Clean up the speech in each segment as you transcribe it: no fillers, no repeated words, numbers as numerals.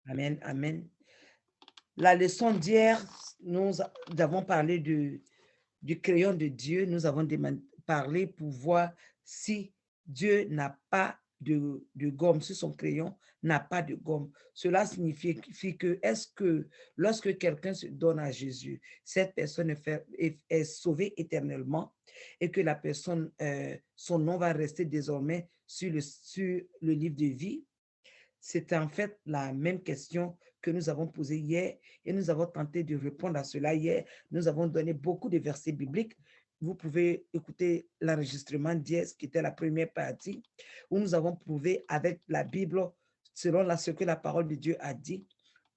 Amen, amen. La leçon d'hier, nous avons parlé du crayon de Dieu. Nous avons parlé pour voir si Dieu n'a pas de gomme, si son crayon n'a pas de gomme. Cela signifie que est-ce que lorsque quelqu'un se donne à Jésus, cette personne est sauvée éternellement et que la personne, son nom va rester désormais sur le livre de vie? C'est en fait la même question que nous avons posée hier et nous avons tenté de répondre à cela hier. Nous avons donné beaucoup de versets bibliques. Vous pouvez écouter l'enregistrement d'hier, qui était la première partie, où nous avons prouvé avec la Bible, selon ce que la parole de Dieu a dit,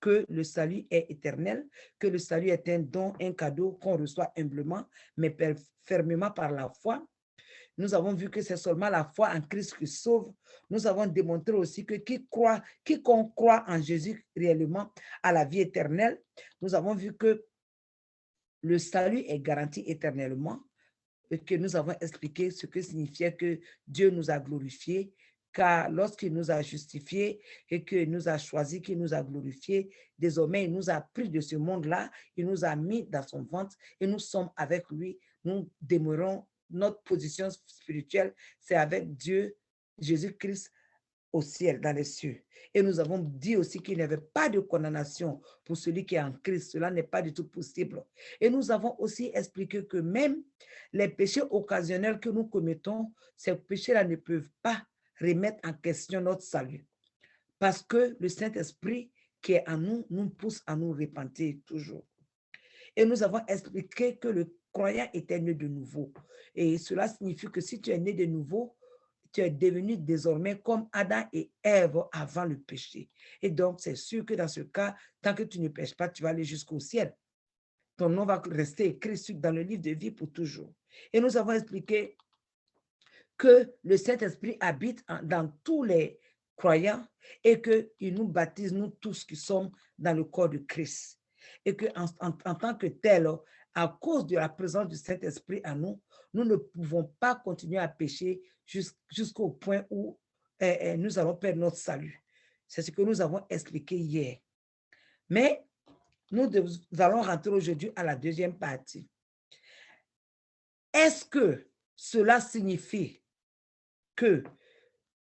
que le salut est éternel, que le salut est un don, un cadeau qu'on reçoit humblement, mais fermement par la foi. Nous avons vu que c'est seulement la foi en Christ qui sauve. Nous avons démontré aussi que quiconque croit en Jésus réellement à la vie éternelle. Nous avons vu que le salut est garanti éternellement et que nous avons expliqué ce que signifiait que Dieu nous a glorifiés, car lorsqu'il nous a justifiés et qu'il nous a choisis, qu'il nous a glorifiés, désormais il nous a pris de ce monde-là, il nous a mis dans son ventre et nous sommes avec lui, nous demeurons. Notre position spirituelle, c'est avec Dieu, Jésus-Christ, au ciel, dans les cieux. Et nous avons dit aussi qu'il n'y avait pas de condamnation pour celui qui est en Christ. Cela n'est pas du tout possible. Et nous avons aussi expliqué que même les péchés occasionnels que nous commettons, ces péchés-là ne peuvent pas remettre en question notre salut. Parce que le Saint-Esprit qui est en nous, nous pousse à nous repentir toujours. Et nous avons expliqué que le croyant était né de nouveau. Et cela signifie que si tu es né de nouveau, tu es devenu désormais comme Adam et Ève avant le péché. Et donc, c'est sûr que dans ce cas, tant que tu ne pêches pas, tu vas aller jusqu'au ciel. Ton nom va rester écrit dans le livre de vie pour toujours. Et nous avons expliqué que le Saint-Esprit habite dans tous les croyants et qu'il nous baptise, nous tous qui sommes dans le corps de Christ. Et qu'en tant que tel, à cause de la présence du Saint-Esprit en nous, nous ne pouvons pas continuer à pécher jusqu'au point où nous allons perdre notre salut. C'est ce que nous avons expliqué hier. Mais nous allons rentrer aujourd'hui à la deuxième partie. Est-ce que cela signifie que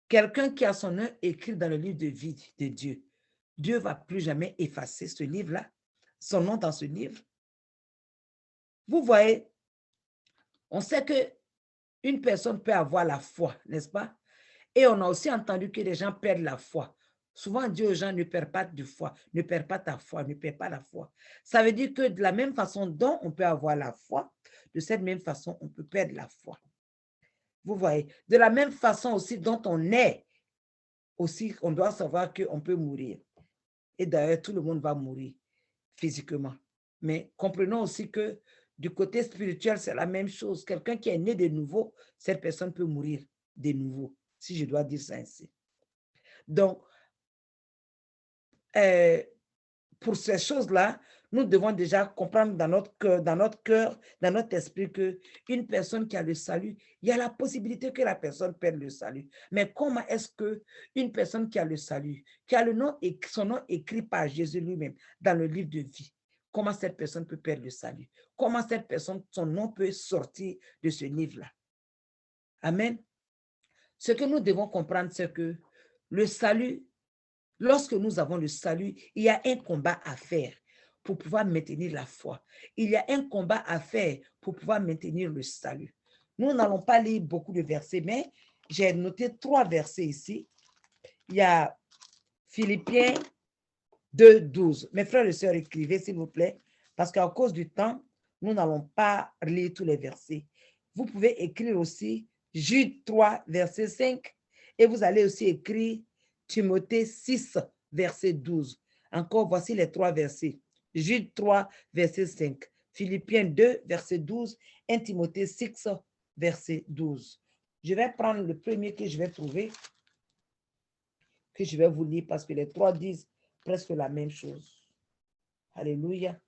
quelqu'un qui a son nom écrit dans le livre de vie de Dieu, Dieu ne va plus jamais effacer ce livre-là, son nom dans ce livre? Vous voyez, on sait qu'une personne peut avoir la foi, n'est-ce pas? Et on a aussi entendu que les gens perdent la foi. Souvent, on dit aux gens, ne perds pas de foi, ne perds pas ta foi, ne perds pas la foi. Ça veut dire que de la même façon dont on peut avoir la foi, de cette même façon, on peut perdre la foi. Vous voyez, de la même façon aussi dont on est, aussi, on doit savoir qu'on peut mourir. Et d'ailleurs, tout le monde va mourir physiquement. Mais comprenons aussi que du côté spirituel, c'est la même chose. Quelqu'un qui est né de nouveau, cette personne peut mourir de nouveau, si je dois dire ça ainsi. Donc, pour ces choses-là, nous devons déjà comprendre dans notre cœur, dans notre esprit qu'une personne qui a le salut, il y a la possibilité que la personne perde le salut. Mais comment est-ce qu'une personne qui a le salut, qui a son nom écrit par Jésus lui-même dans le livre de vie, comment cette personne peut perdre le salut? Comment cette personne, son nom peut sortir de ce livre-là? Amen. Ce que nous devons comprendre, c'est que le salut, lorsque nous avons le salut, il y a un combat à faire pour pouvoir maintenir la foi. Il y a un combat à faire pour pouvoir maintenir le salut. Nous n'allons pas lire beaucoup de versets, mais j'ai noté 3 versets ici. Il y a Philippiens 2, 12. Mes frères et sœurs, écrivez s'il vous plaît, parce qu'à cause du temps, nous n'allons pas lire tous les versets. Vous pouvez écrire aussi Jude 3, verset 5, et vous allez aussi écrire Timothée 6, verset 12. Encore, voici les 3 versets. Jude 3, verset 5. Philippiens 2, verset 12. 1 Timothée 6, verset 12. Je vais prendre le premier que je vais trouver, que je vais vous lire, parce que les 3 disent presque la même chose. Alléluia.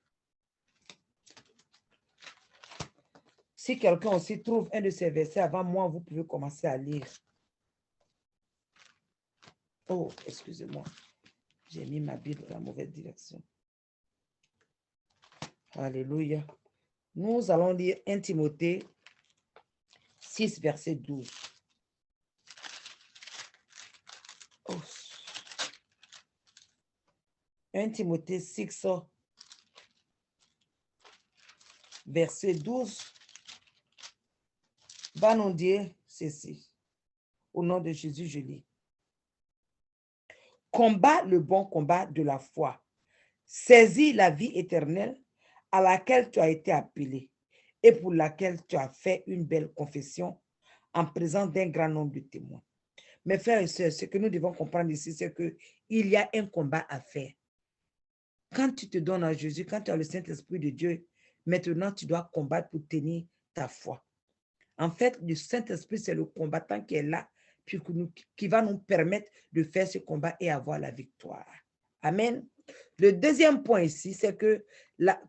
Si quelqu'un aussi trouve un de ces versets avant moi, vous pouvez commencer à lire. Oh, excusez-moi. J'ai mis ma Bible dans la mauvaise direction. Alléluia. Nous allons lire 1 Timothée 6, verset 12. Oh. 1 Timothée 6, verset 12, va nous dire ceci. Au nom de Jésus, je lis. Combat le bon combat de la foi. Saisis la vie éternelle à laquelle tu as été appelé et pour laquelle tu as fait une belle confession en présence d'un grand nombre de témoins. Mes frères et sœurs, ce que nous devons comprendre ici, c'est qu'il y a un combat à faire. Quand tu te donnes à Jésus, quand tu as le Saint-Esprit de Dieu, maintenant tu dois combattre pour tenir ta foi. En fait, le Saint-Esprit, c'est le combattant qui est là, puis qui va nous permettre de faire ce combat et avoir la victoire. Amen. Le deuxième point ici, c'est que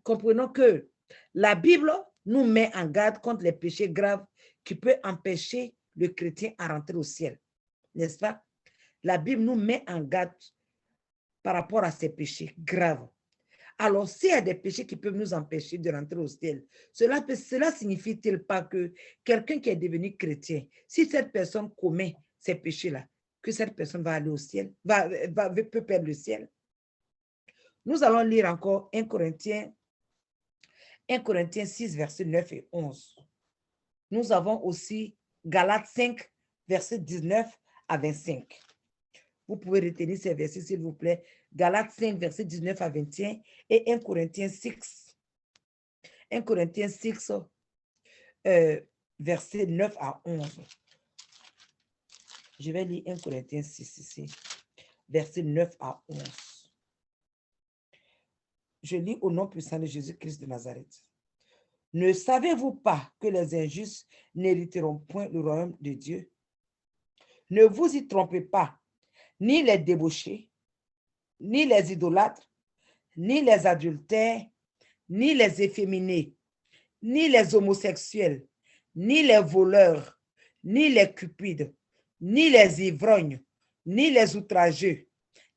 comprenons que la Bible nous met en garde contre les péchés graves qui peuvent empêcher le chrétien à rentrer au ciel. N'est-ce pas? La Bible nous met en garde par rapport à ces péchés graves. Alors, s'il y a des péchés qui peuvent nous empêcher de rentrer au ciel, cela signifie-t-il pas que quelqu'un qui est devenu chrétien, si cette personne commet ces péchés-là, que cette personne va aller au ciel, peut perdre le ciel? Nous allons lire encore 1 Corinthiens 6, versets 9 et 11. Nous avons aussi Galates 5, versets 19 à 25. Vous pouvez retenir ces versets, s'il vous plaît. Galates 5, versets 19 à 21 et 1 Corinthiens 6. 1 Corinthiens 6, versets 9 à 11. Je vais lire 1 Corinthiens 6 ici, versets 9 à 11. Je lis au nom puissant de Jésus-Christ de Nazareth. Ne savez-vous pas que les injustes n'hériteront point le royaume de Dieu? Ne vous y trompez pas, ni les débauchés, ni les idolâtres, ni les adultères, ni les efféminés, ni les homosexuels, ni les voleurs, ni les cupides, ni les ivrognes, ni les outrageux,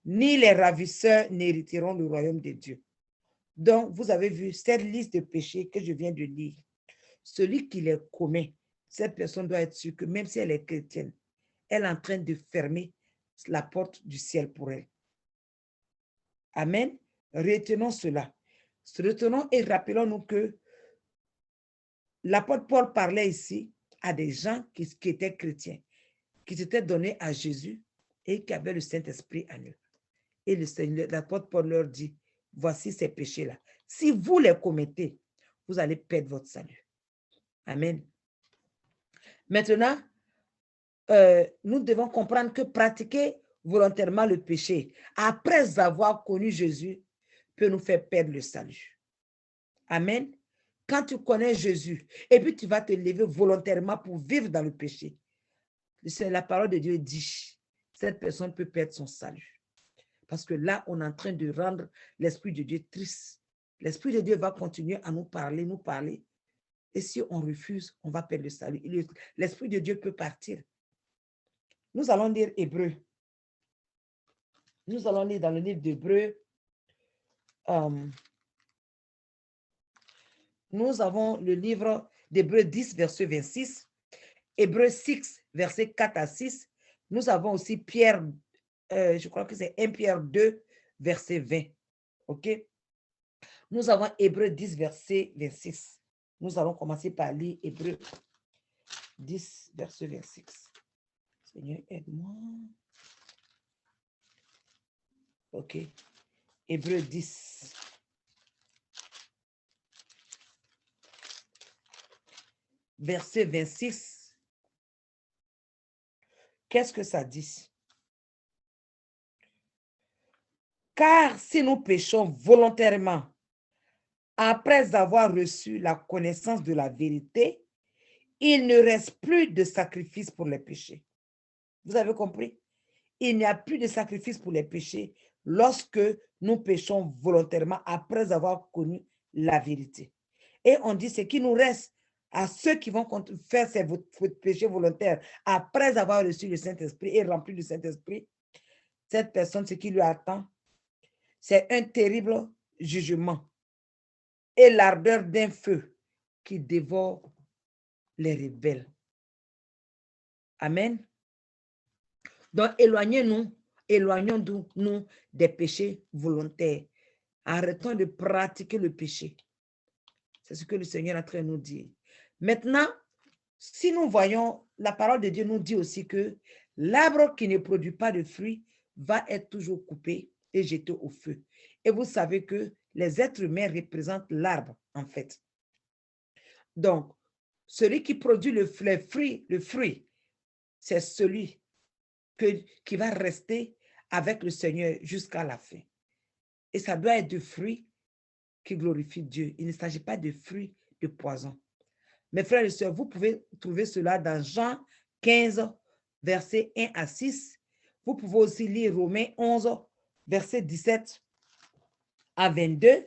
ni les ravisseurs n'hériteront le royaume de Dieu. Donc, vous avez vu cette liste de péchés que je viens de lire. Celui qui les commet, cette personne doit être sûre que même si elle est chrétienne, elle est en train de fermer la porte du ciel pour elle. Amen. Retenons cela. Retenons et rappelons-nous que l'apôtre Paul parlait ici à des gens qui étaient chrétiens, qui s'étaient donnés à Jésus et qui avaient le Saint-Esprit en eux. Et l'apôtre Paul leur dit, voici ces péchés-là. Si vous les commettez, vous allez perdre votre salut. Amen. Maintenant, nous devons comprendre que pratiquer volontairement le péché, après avoir connu Jésus, peut nous faire perdre le salut. Amen. Quand tu connais Jésus, et puis tu vas te lever volontairement pour vivre dans le péché, la parole de Dieu dit, cette personne peut perdre son salut. Parce que là, on est en train de rendre l'Esprit de Dieu triste. L'Esprit de Dieu va continuer à nous parler. Et si on refuse, on va perdre le salut. L'Esprit de Dieu peut partir. Nous allons lire Hébreu. Nous allons lire dans le livre d'Hébreu. Nous avons le livre d'Hébreu 10, verset 26. Hébreu 6, verset 4 à 6. Nous avons aussi Pierre, je crois que c'est 1 Pierre 2, verset 20. OK? Nous avons Hébreu 10, verset 26. Nous allons commencer par lire Hébreu 10, verset 26. Seigneur, aide-moi. OK. Hébreu 10. Verset 26. Qu'est-ce que ça dit? Car si nous péchons volontairement, après avoir reçu la connaissance de la vérité, il ne reste plus de sacrifice pour les péchés. Vous avez compris? Il n'y a plus de sacrifice pour les péchés lorsque nous péchons volontairement après avoir connu la vérité. Et on dit ce qui nous reste à ceux qui vont faire ces péchés volontaires après avoir reçu le Saint-Esprit et rempli du Saint-Esprit, cette personne, ce qui lui attend, c'est un terrible jugement et l'ardeur d'un feu qui dévore les rebelles. Amen. Donc, éloignons-nous des péchés volontaires. Arrêtons de pratiquer le péché. C'est ce que le Seigneur est en train de nous dire. Maintenant, si nous voyons, la parole de Dieu nous dit aussi que l'arbre qui ne produit pas de fruits va être toujours coupé et jeté au feu. Et vous savez que les êtres humains représentent l'arbre, en fait. Donc, celui qui produit le fruit, c'est celui qui va rester avec le Seigneur jusqu'à la fin. Et ça doit être du fruit qui glorifie Dieu. Il ne s'agit pas de fruits de poison. Mes frères et sœurs, vous pouvez trouver cela dans Jean 15, versets 1 à 6. Vous pouvez aussi lire Romains 11, versets 17 à 22,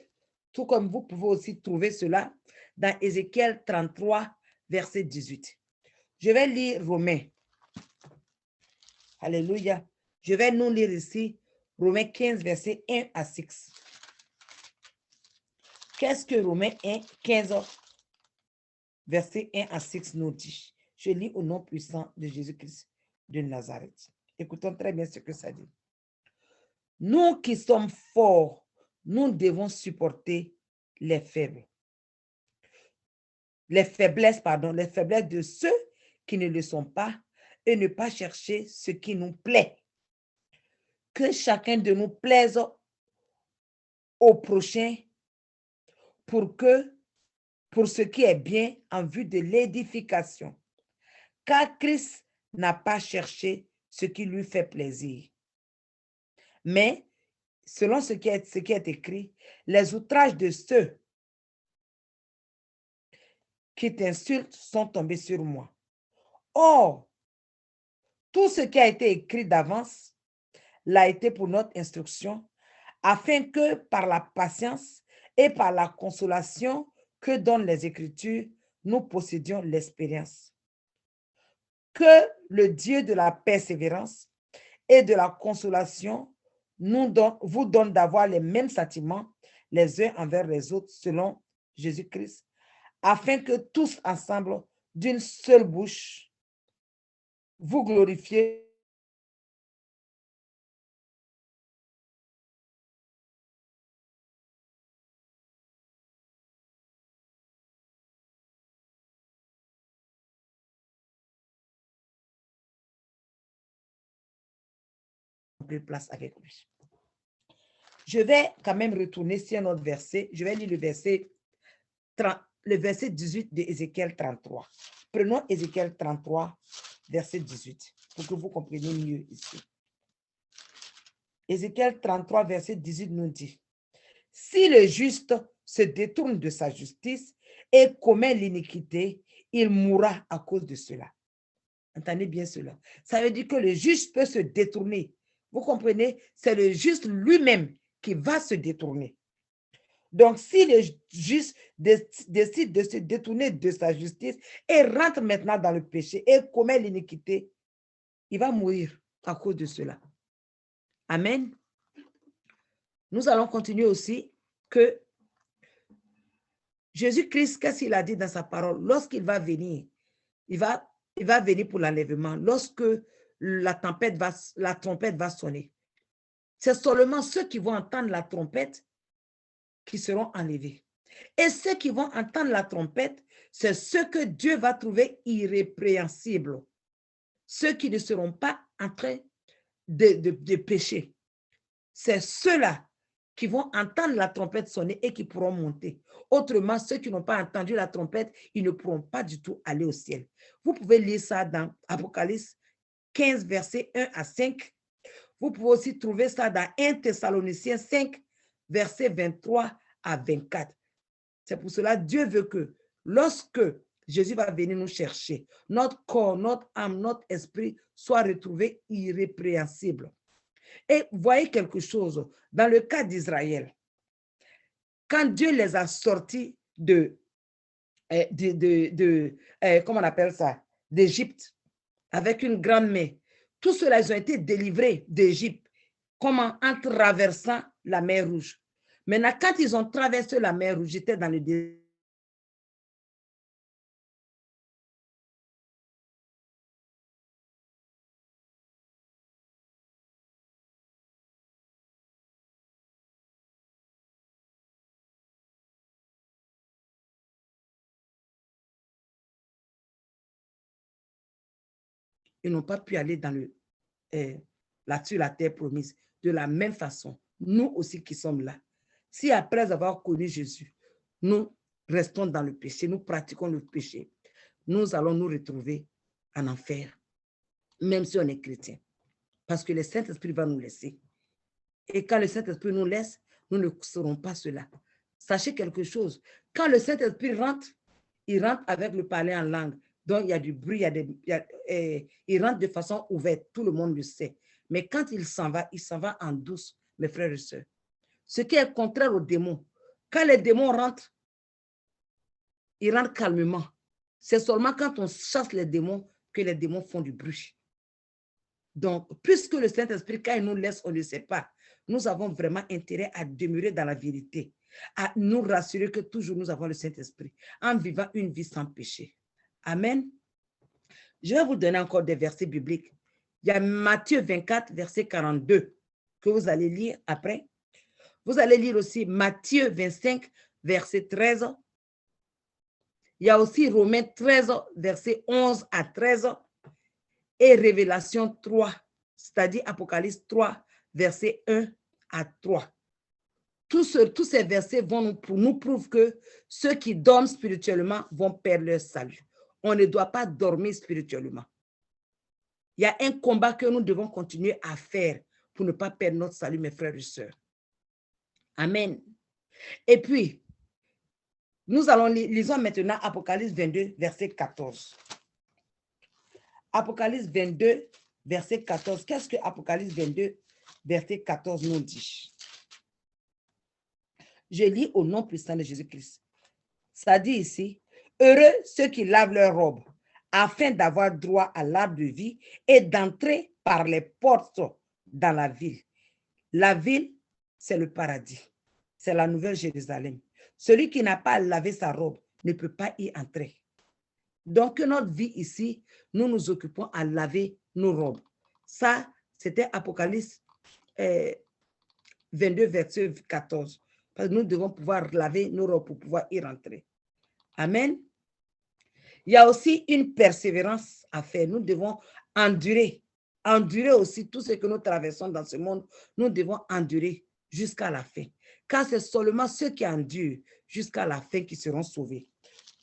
tout comme vous pouvez aussi trouver cela dans Ézéchiel 33, verset 18. Je vais lire Romains. Alléluia. Je vais nous lire ici Romains 15, versets 1 à 6. Qu'est-ce que Romains 15, verset 1 à 6 nous dit? Je lis au nom puissant de Jésus-Christ de Nazareth. Écoutons très bien ce que ça dit. Nous qui sommes forts, nous devons supporter les faibles. Les faiblesses de ceux qui ne le sont pas et ne pas chercher ce qui nous plaît. Que chacun de nous plaise au prochain pour ce qui est bien en vue de l'édification. Car Christ n'a pas cherché ce qui lui fait plaisir. Mais, selon ce qui est écrit, les outrages de ceux qui t'insultent sont tombés sur moi. Or, tout ce qui a été écrit d'avance l'a été pour notre instruction, afin que par la patience et par la consolation que donnent les Écritures, nous possédions l'expérience. Que le Dieu de la persévérance et de la consolation vous donne d'avoir les mêmes sentiments les uns envers les autres selon Jésus-Christ, afin que tous ensemble, d'une seule bouche, vous glorifiez de place avec lui. Je vais quand même retourner sur un autre verset. Je vais lire le verset 18 de Ézéchiel 33. Prenons Ézéchiel 33, verset 18, pour que vous compreniez mieux ici. Ézéchiel 33, verset 18 nous dit, « Si le juste se détourne de sa justice et commet l'iniquité, il mourra à cause de cela. » Entendez bien cela. Ça veut dire que le juste peut se détourner. Vous comprenez? C'est le juste lui-même qui va se détourner. Donc, si le juste décide de se détourner de sa justice et rentre maintenant dans le péché et commet l'iniquité, il va mourir à cause de cela. Amen. Nous allons continuer aussi que Jésus-Christ, qu'est-ce qu'il a dit dans sa parole? Lorsqu'il va venir, il va venir pour l'enlèvement. Lorsque la trompette va sonner, c'est seulement ceux qui vont entendre la trompette qui seront enlevés. Et ceux qui vont entendre la trompette, c'est ceux que Dieu va trouver irrépréhensibles. Ceux qui ne seront pas en train de pécher. C'est ceux-là qui vont entendre la trompette sonner et qui pourront monter. Autrement, ceux qui n'ont pas entendu la trompette, ils ne pourront pas du tout aller au ciel. Vous pouvez lire ça dans Apocalypse 15, versets 1 à 5. Vous pouvez aussi trouver ça dans 1 Thessaloniciens 5, versets 23 à 24. C'est pour cela que Dieu veut que lorsque Jésus va venir nous chercher, notre corps, notre âme, notre esprit soient retrouvés irrépréhensibles. Et voyez quelque chose, dans le cas d'Israël, quand Dieu les a sortis comment on appelle ça, d'Égypte, avec une grande main, tous ceux-là, ils ont été délivrés d'Égypte. Comment? En traversant la mer Rouge. Maintenant, quand ils ont traversé la mer Rouge, j'étais dans le désert. Ils n'ont pas pu aller dans sur la terre promise. De la même façon, nous aussi qui sommes là, si après avoir connu Jésus, nous restons dans le péché, nous pratiquons le péché, nous allons nous retrouver en enfer, même si on est chrétien, parce que le Saint-Esprit va nous laisser. Et quand le Saint-Esprit nous laisse, nous ne serons pas cela. Sachez quelque chose, quand le Saint-Esprit rentre, il rentre avec le parler en langue. Donc, il y a du bruit, il rentre de façon ouverte, tout le monde le sait. Mais quand il s'en va en douce, mes frères et sœurs. Ce qui est contraire aux démons. Quand les démons rentrent, ils rentrent calmement. C'est seulement quand on chasse les démons que les démons font du bruit. Donc, puisque le Saint-Esprit, quand il nous laisse, on ne sait pas, nous avons vraiment intérêt à demeurer dans la vérité, à nous rassurer que toujours nous avons le Saint-Esprit, en vivant une vie sans péché. Amen. Je vais vous donner encore des versets bibliques. Il y a Matthieu 24, verset 42, que vous allez lire après. Vous allez lire aussi Matthieu 25, verset 13. Il y a aussi Romains 13, verset 11 à 13. Et Révélation 3, c'est-à-dire Apocalypse 3, verset 1 à 3. Tous ces versets nous prouvent que ceux qui dorment spirituellement vont perdre leur salut. On ne doit pas dormir spirituellement. Il y a un combat que nous devons continuer à faire pour ne pas perdre notre salut, mes frères et sœurs. Amen. Et puis, nous allons lisons maintenant Apocalypse 22, verset 14. Apocalypse 22, verset 14. Qu'est-ce que Apocalypse 22, verset 14 nous dit? Je lis au nom puissant de Jésus-Christ. Ça dit ici, heureux ceux qui lavent leurs robes, afin d'avoir droit à l'arbre de vie et d'entrer par les portes dans la ville. La ville, c'est le paradis. C'est la nouvelle Jérusalem. Celui qui n'a pas lavé sa robe ne peut pas y entrer. Donc, notre vie ici, nous nous occupons à laver nos robes. Ça, c'était Apocalypse 22, verset 14. Parce que nous devons pouvoir laver nos robes pour pouvoir y rentrer. Amen. Il y a aussi une persévérance à faire. Nous devons endurer. Endurer aussi tout ce que nous traversons dans ce monde. Nous devons endurer jusqu'à la fin. Car c'est seulement ceux qui endurent jusqu'à la fin qui seront sauvés.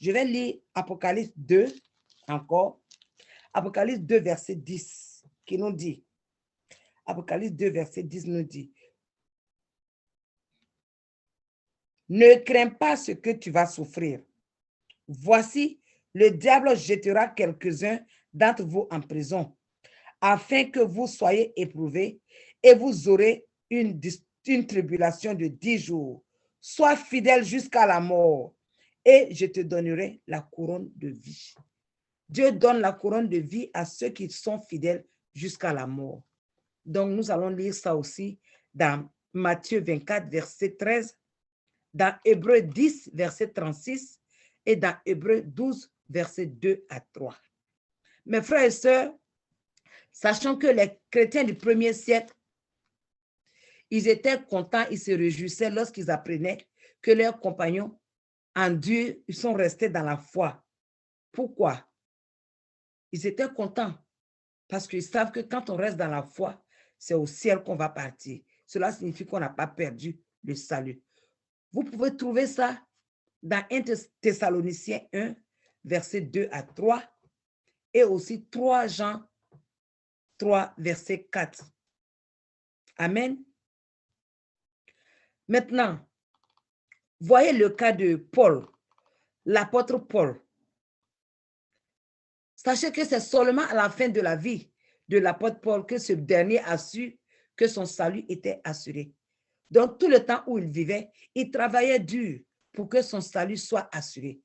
Je vais lire Apocalypse 2 encore. Apocalypse 2, verset 10, qui nous dit, Apocalypse 2, verset 10 nous dit, ne crains pas ce que tu vas souffrir. Voici, le diable jettera quelques-uns d'entre vous en prison, afin que vous soyez éprouvés et vous aurez une tribulation de 10 jours. Sois fidèle jusqu'à la mort et je te donnerai la couronne de vie. Dieu donne la couronne de vie à ceux qui sont fidèles jusqu'à la mort. Donc, nous allons lire ça aussi dans Matthieu 24, verset 13, dans Hébreux 10, verset 36 et dans Hébreux 12, verset 2 à 3. Mes frères et sœurs, sachant que les chrétiens du premier siècle, ils étaient contents, ils se réjouissaient lorsqu'ils apprenaient que leurs compagnons en Dieu, ils sont restés dans la foi. Pourquoi? Ils étaient contents parce qu'ils savent que quand on reste dans la foi, c'est au ciel qu'on va partir. Cela signifie qu'on n'a pas perdu le salut. Vous pouvez trouver ça dans 1 Thessaloniciens 1, verset 2 à 3 et aussi 3 Jean 3, verset 4. Amen. Maintenant, voyez le cas de Paul, l'apôtre Paul. Sachez que c'est seulement à la fin de la vie de l'apôtre Paul que ce dernier a su que son salut était assuré. Donc, tout le temps où il vivait, il travaillait dur pour que son salut soit assuré.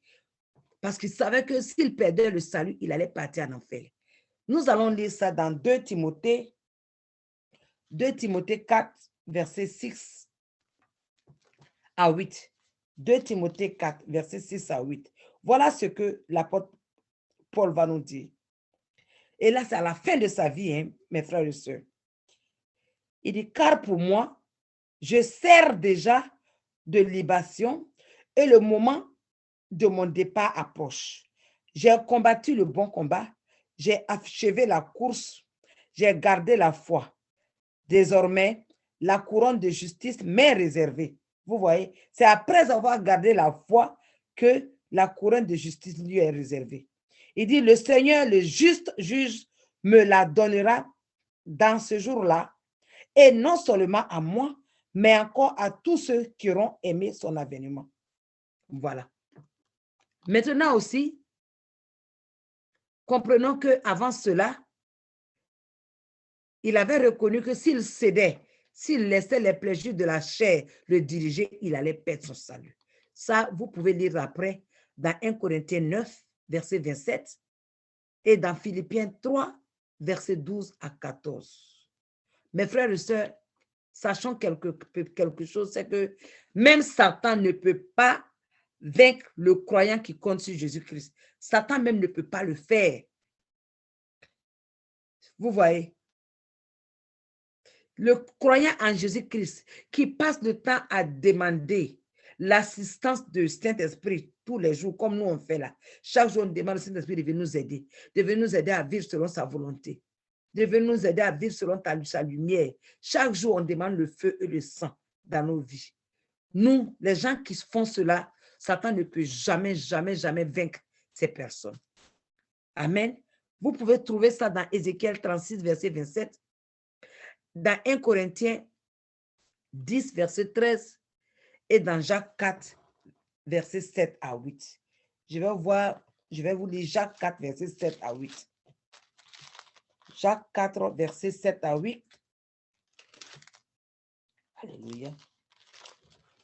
Parce qu'il savait que s'il perdait le salut, il allait partir en enfer. Nous allons lire ça dans 2 Timothée, 2 Timothée 4, verset 6 à 8. 2 Timothée 4, verset 6 à 8. Voilà ce que l'apôtre Paul va nous dire. Et là, c'est à la fin de sa vie, hein, mes frères et sœurs. Il dit, car pour moi, je sers déjà de libation et le moment de mon départ approche. J'ai combattu le bon combat, j'ai achevé la course, j'ai gardé la foi. Désormais, la couronne de justice m'est réservée. Vous voyez, c'est après avoir gardé la foi que la couronne de justice lui est réservée. Il dit, le Seigneur, le juste juge, me la donnera dans ce jour-là, et non seulement à moi, mais encore à tous ceux qui auront aimé son avènement. Voilà. Maintenant aussi, comprenons qu'avant cela, il avait reconnu que s'il cédait, s'il laissait les plaisirs de la chair le diriger, il allait perdre son salut. Ça, vous pouvez lire après dans 1 Corinthiens 9, verset 27, et dans Philippiens 3, verset 12 à 14. Mes frères et sœurs, sachons quelque chose, c'est que même Satan ne peut pas vaincre le croyant qui compte sur Jésus-Christ. Satan même ne peut pas le faire. Vous voyez? Le croyant en Jésus-Christ qui passe le temps à demander l'assistance du Saint-Esprit tous les jours, comme nous on fait là. Chaque jour, on demande au Saint-Esprit de venir nous aider à vivre selon sa volonté, de venir nous aider à vivre selon sa lumière. Chaque jour, on demande le feu et le sang dans nos vies. Nous, les gens qui font cela, Satan ne peut jamais, jamais, jamais vaincre ces personnes. Amen. Vous pouvez trouver ça dans Ézéchiel 36, verset 27, dans 1 Corinthiens 10, verset 13, et dans Jacques 4, verset 7 à 8. Je vais vous lire Jacques 4, verset 7 à 8. Jacques 4, verset 7 à 8. Alléluia.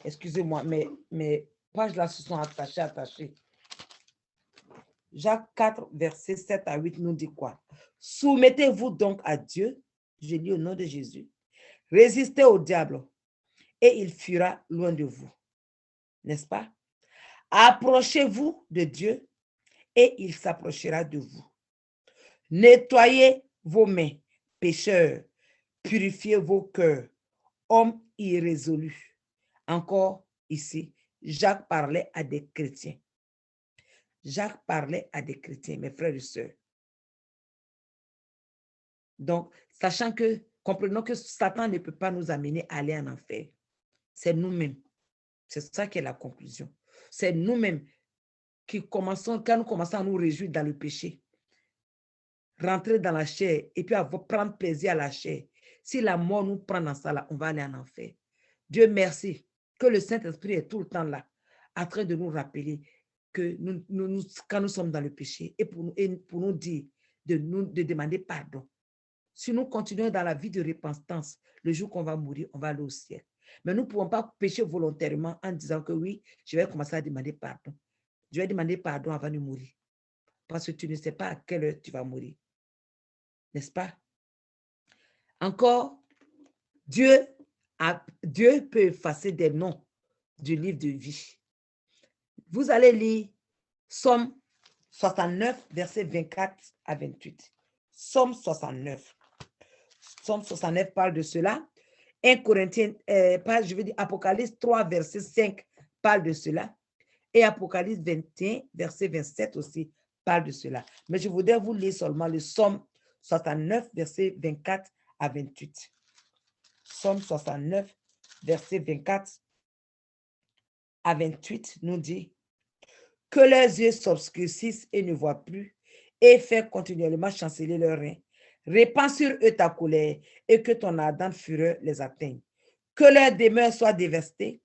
Excusez-moi, mes pages là se sont attachées. Jacques 4, verset 7 à 8 nous dit quoi? Soumettez-vous donc à Dieu, je lis au nom de Jésus. Résistez au diable et il fuira loin de vous. N'est-ce pas? Approchez-vous de Dieu et il s'approchera de vous. Nettoyez vos mains, pécheurs. Purifiez vos cœurs, hommes irrésolus. Encore ici, Jacques parlait à des chrétiens. Jacques parlait à des chrétiens, mes frères et sœurs. Donc, sachant que, comprenons que Satan ne peut pas nous amener à aller en enfer. C'est nous-mêmes. C'est ça qui est la conclusion. C'est nous-mêmes qui commençons, quand nous commençons à nous réjouir dans le péché, rentrer dans la chair et puis prendre plaisir à la chair. Si la mort nous prend dans ça, là, on va aller en enfer. Dieu merci que le Saint-Esprit est tout le temps là, en train de nous rappeler que quand nous sommes dans le péché et pour nous dire de demander pardon. Si nous continuons dans la vie de repentance, le jour qu'on va mourir, on va aller au ciel. Mais nous ne pouvons pas pécher volontairement en disant que oui, je vais commencer à demander pardon. Je vais demander pardon avant de mourir. Parce que tu ne sais pas à quelle heure tu vas mourir. N'est-ce pas? Encore, Dieu peut effacer des noms du livre de vie. Vous allez lire Somme 69, versets 24 à 28. Somme 69. Somme 69 parle de cela. 1 Corinthiens, Apocalypse 3, verset 5 parle de cela. Et Apocalypse 21, verset 27 aussi parle de cela. Mais je voudrais vous lire seulement le Somme 69, verset 24 à 28. Somme 69, verset 24 à 28 nous dit que leurs yeux s'obscurcissent et ne voient plus et fait continuellement chanceler leurs reins. Répands sur eux ta colère et que ton ardente fureur les atteigne. Que leur demeure soit dévastée,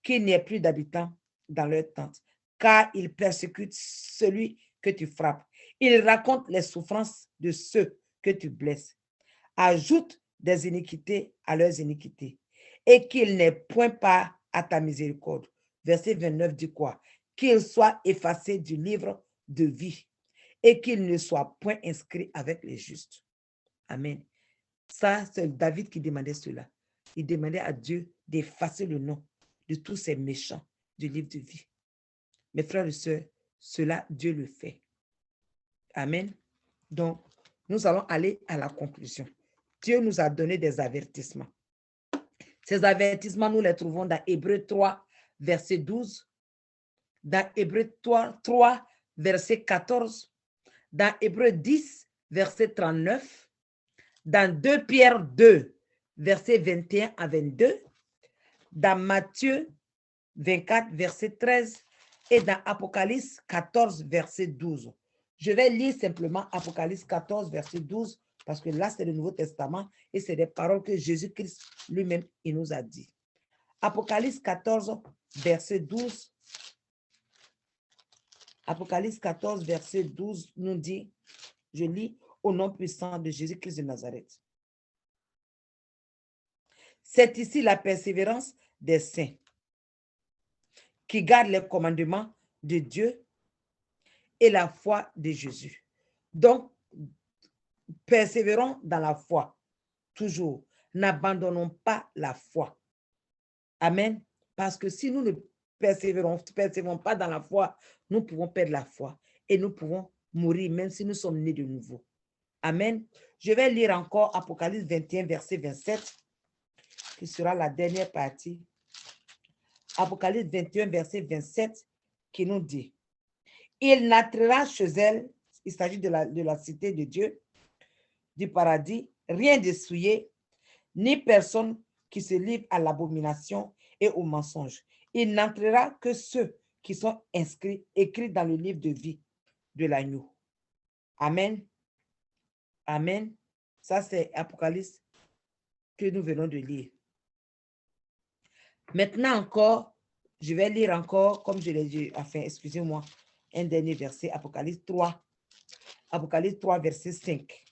qu'il n'y ait plus d'habitants dans leur tente, car ils persécutent celui que tu frappes. Ils racontent les souffrances de ceux que tu blesses. Ajoute des iniquités à leurs iniquités et qu'ils n'aient point part à ta miséricorde. Verset 29 dit quoi? Qu'ils soient effacés du livre de vie et qu'ils ne soient point inscrits avec les justes. Amen. Ça, c'est David qui demandait cela. Il demandait à Dieu d'effacer le nom de tous ces méchants du livre de vie. Mes frères et sœurs, cela, Dieu le fait. Amen. Donc, nous allons aller à la conclusion. Dieu nous a donné des avertissements. Ces avertissements, nous les trouvons dans Hébreux 3, verset 12, dans Hébreux 3, verset 14, dans Hébreux 10, verset 39, dans 2 Pierre 2, verset 21 à 22, dans Matthieu 24, verset 13, et dans Apocalypse 14, verset 12. Je vais lire simplement Apocalypse 14, verset 12, parce que là, c'est le Nouveau Testament et c'est des paroles que Jésus-Christ lui-même, il nous a dit. Apocalypse 14, verset 12. Apocalypse 14, verset 12 nous dit, je lis, au nom puissant de Jésus-Christ de Nazareth. C'est ici la persévérance des saints qui gardent les commandements de Dieu et la foi de Jésus. Donc, persévérons dans la foi, toujours. N'abandonnons pas la foi. Amen. Parce que si nous ne persévérons pas dans la foi, nous pouvons perdre la foi et nous pouvons mourir même si nous sommes nés de nouveau. Amen. Je vais lire encore Apocalypse 21, verset 27, qui sera la dernière partie. Apocalypse 21, verset 27, qui nous dit, « Il n'entrera chez elle, il s'agit de la cité de Dieu, du paradis, rien de souillé, ni personne qui se livre à l'abomination et au mensonge. Il n'entrera que ceux qui sont écrits dans le livre de vie de l'agneau. » Amen. Amen. Ça, c'est Apocalypse que nous venons de lire. Maintenant encore, je vais lire encore, comme je l'ai dit, enfin, excusez-moi, un dernier verset, Apocalypse 3. Apocalypse 3, verset 5.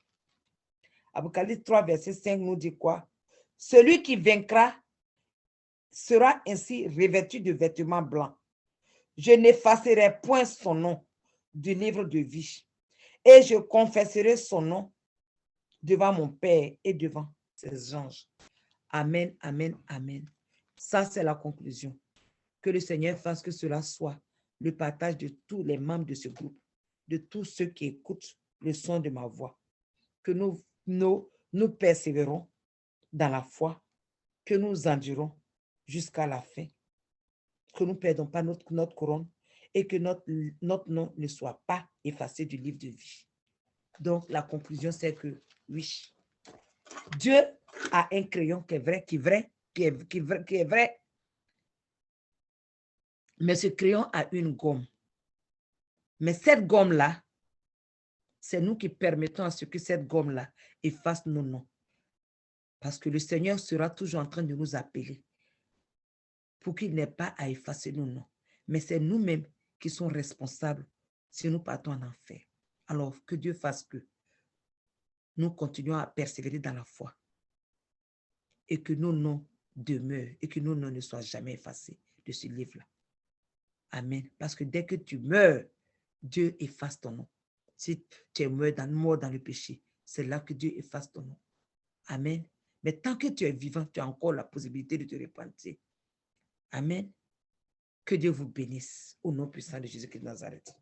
Apocalypse 3, verset 5 nous dit quoi? Celui qui vaincra sera ainsi revêtu de vêtements blancs. Je n'effacerai point son nom du livre de vie, et je confesserai son nom devant mon Père et devant ses anges. Amen, amen, amen. Ça, c'est la conclusion. Que le Seigneur fasse que cela soit le partage de tous les membres de ce groupe, de tous ceux qui écoutent le son de ma voix. Que nous persévérons dans la foi, que nous endurons jusqu'à la fin, que nous ne perdons pas notre couronne et que notre nom ne soit pas effacé du livre de vie. Donc, la conclusion, c'est que oui, Dieu a un crayon qui est vrai, mais ce crayon a une gomme. Mais cette gomme-là, c'est nous qui permettons à ce que cette gomme-là efface nos noms. Parce que le Seigneur sera toujours en train de nous appeler pour qu'il n'ait pas à effacer nos noms. Mais c'est nous-mêmes qui sommes responsables si nous partons en enfer. Alors, que Dieu fasse que nous continuons à persévérer dans la foi et que nos noms demeurent et que nos noms ne soient jamais effacés de ce livre-là. Amen. Parce que dès que tu meurs, Dieu efface ton nom. Si tu es mort dans le péché, c'est là que Dieu efface ton nom. Amen. Mais tant que tu es vivant, tu as encore la possibilité de te repentir. Amen. Que Dieu vous bénisse au nom puissant de Jésus-Christ de Nazareth.